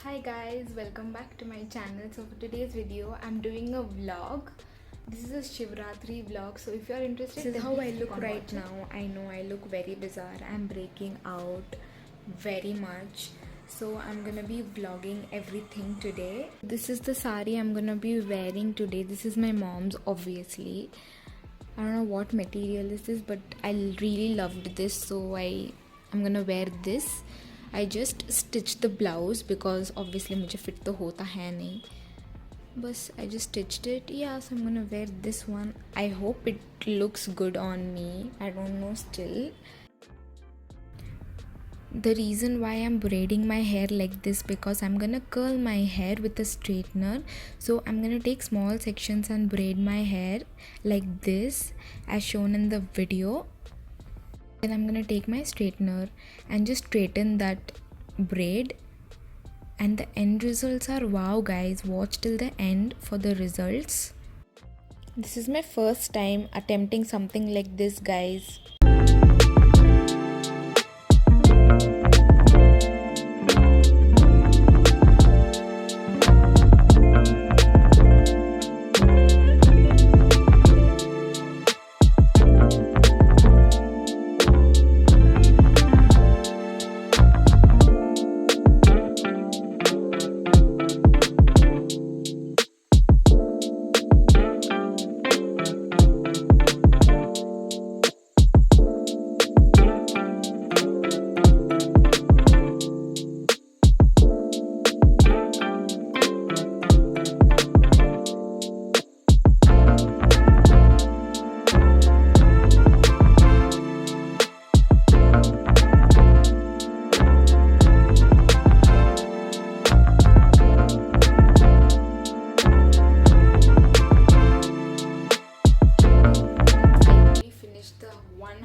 Hi guys, welcome back to my channel. So for today's video I'm doing a vlog. This is a Shivratri vlog, so if you are interested, This is how I look right watch now. I know I look very bizarre. I'm breaking out very much. So I'm gonna be vlogging everything today. This is the sari I'm gonna be wearing today. This is my mom's, obviously. I don't know what material is this, but I really loved this, so I'm gonna wear this. I just stitched the blouse because obviously मुझे fit तो होता है नहीं. But I just stitched it. Yeah, so I'm gonna wear this one. I hope it looks good on me. I don't know still. The reason why I'm braiding my hair like this because I'm gonna curl my hair with a straightener. So I'm gonna take small sections and braid my hair like this as shown in the video. Then I'm gonna take my straightener and just straighten that braid, and the end results are wow guys. Watch till the end for the results. This is my first time attempting something like this, guys.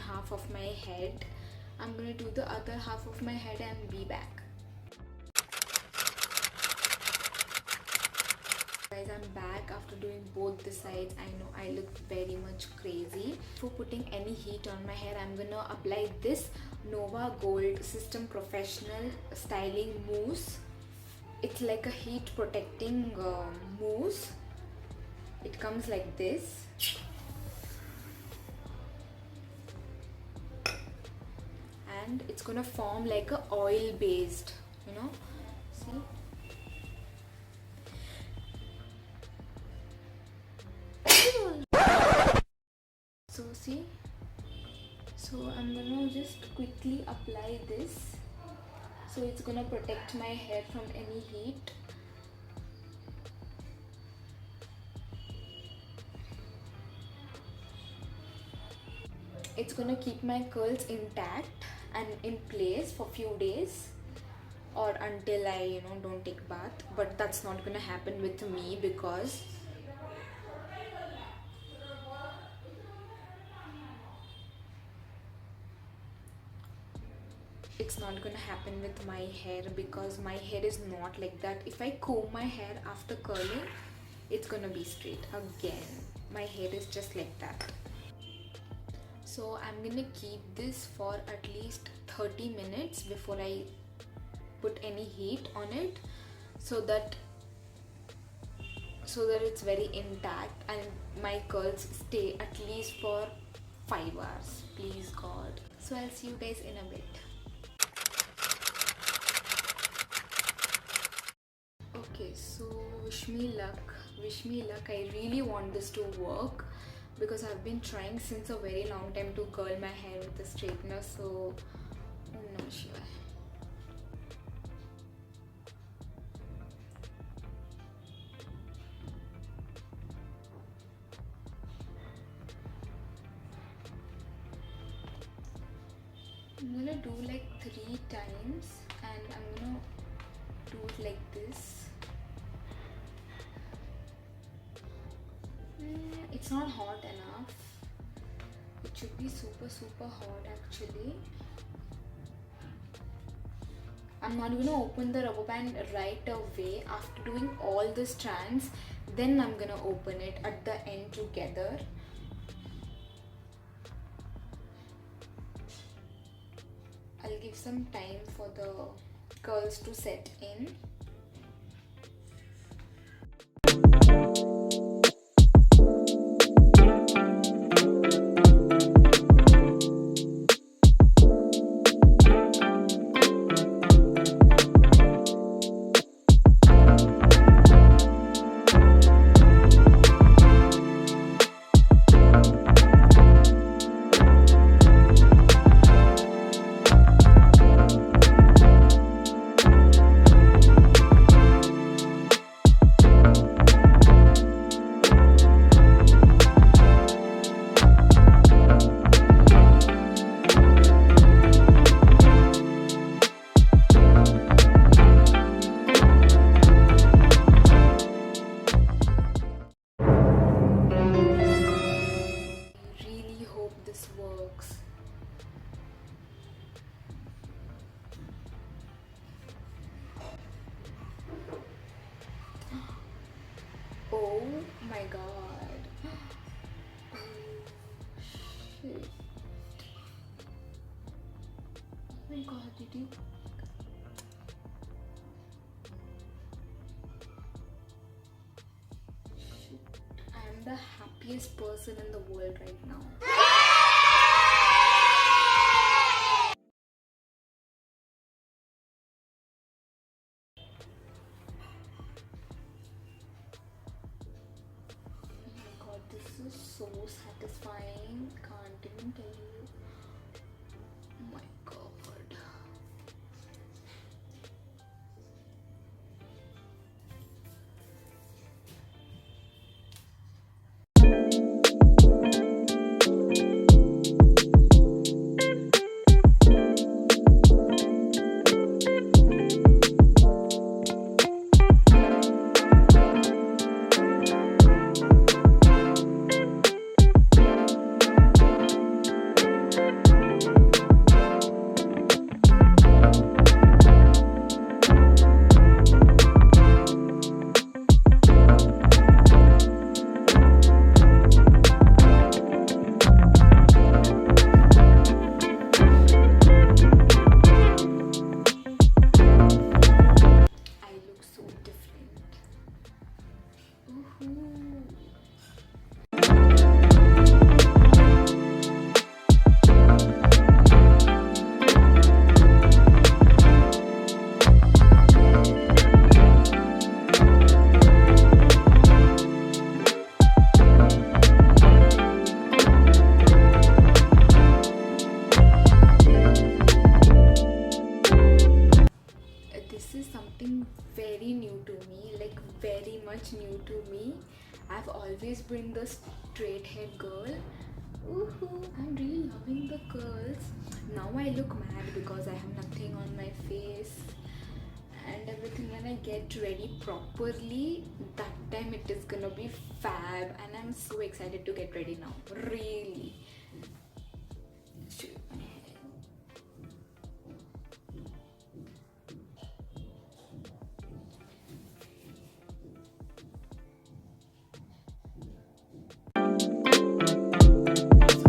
Half of my head. I'm gonna do the other half of my head and be back. Guys, I'm back after doing both the sides. I know I look very much crazy. For putting any heat on my hair, I'm gonna apply this Nova Gold System Professional Styling Mousse. It's like a heat protecting mousse. It comes like this. And it's gonna form like a oil based, see. So see, so I'm gonna just quickly apply this, so it's gonna protect my hair from any heat. It's gonna keep my curls intact and in place for few days, or until I don't take bath. But that's not gonna happen with me because it's not gonna happen with my hair because my hair is not like that. If I comb my hair after curling, it's gonna be straight again. My hair is just like that. So I'm gonna keep this for at least 30 minutes before I put any heat on it, so that it's very intact and my curls stay at least for 5 hours, please God. So I'll see you guys in a bit. Okay, so wish me luck. I really want this to work because I've been trying since a very long time to curl my hair with a straightener. So Om Namah Shivaya. I'm gonna do like 3 times and I'm gonna do it like this. It's not hot enough. It should be super hot actually. I'm not gonna open the rubber band right away. After doing all the strands, then I'm gonna open it at the end together. I'll give some time for the curls to set in. Oh my god. Shit. Oh my god, did you? Shit. I am the happiest person in the world right now. Oh my god, this is so satisfying. Can't even tell you. Oh my god. I look so different. Woohoo. This is something very new to me, like very much new to me. I've always been the straight haired girl. Woohoo, I'm really loving the curls. Now I look mad because I have nothing on my face and everything. When I get ready properly, that time it is gonna be fab, and I'm so excited to get ready now. Really. Shoot. So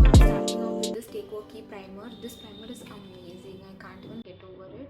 I'm starting off with this Take Key primer. This primer is amazing. I can't even get over it.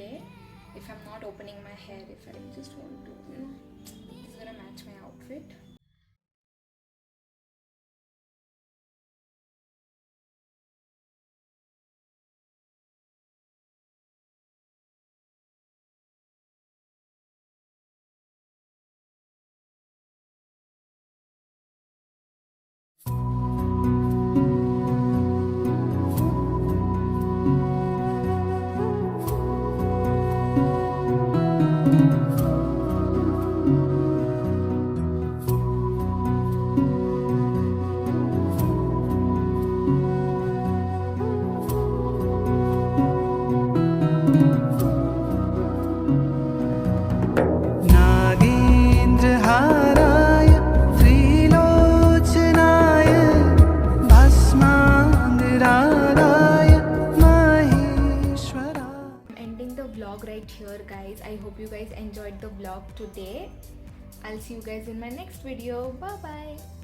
today. If I'm not opening my hair, if I just want to, it's gonna match my outfit. नागेन्द्रहाराय त्रिलोचनाय भस्माङ्गरागाय महेश्वराय. I'm ending the vlog right here, guys. I hope you guys enjoyed the vlog today. I'll see you guys in my next video. Bye bye.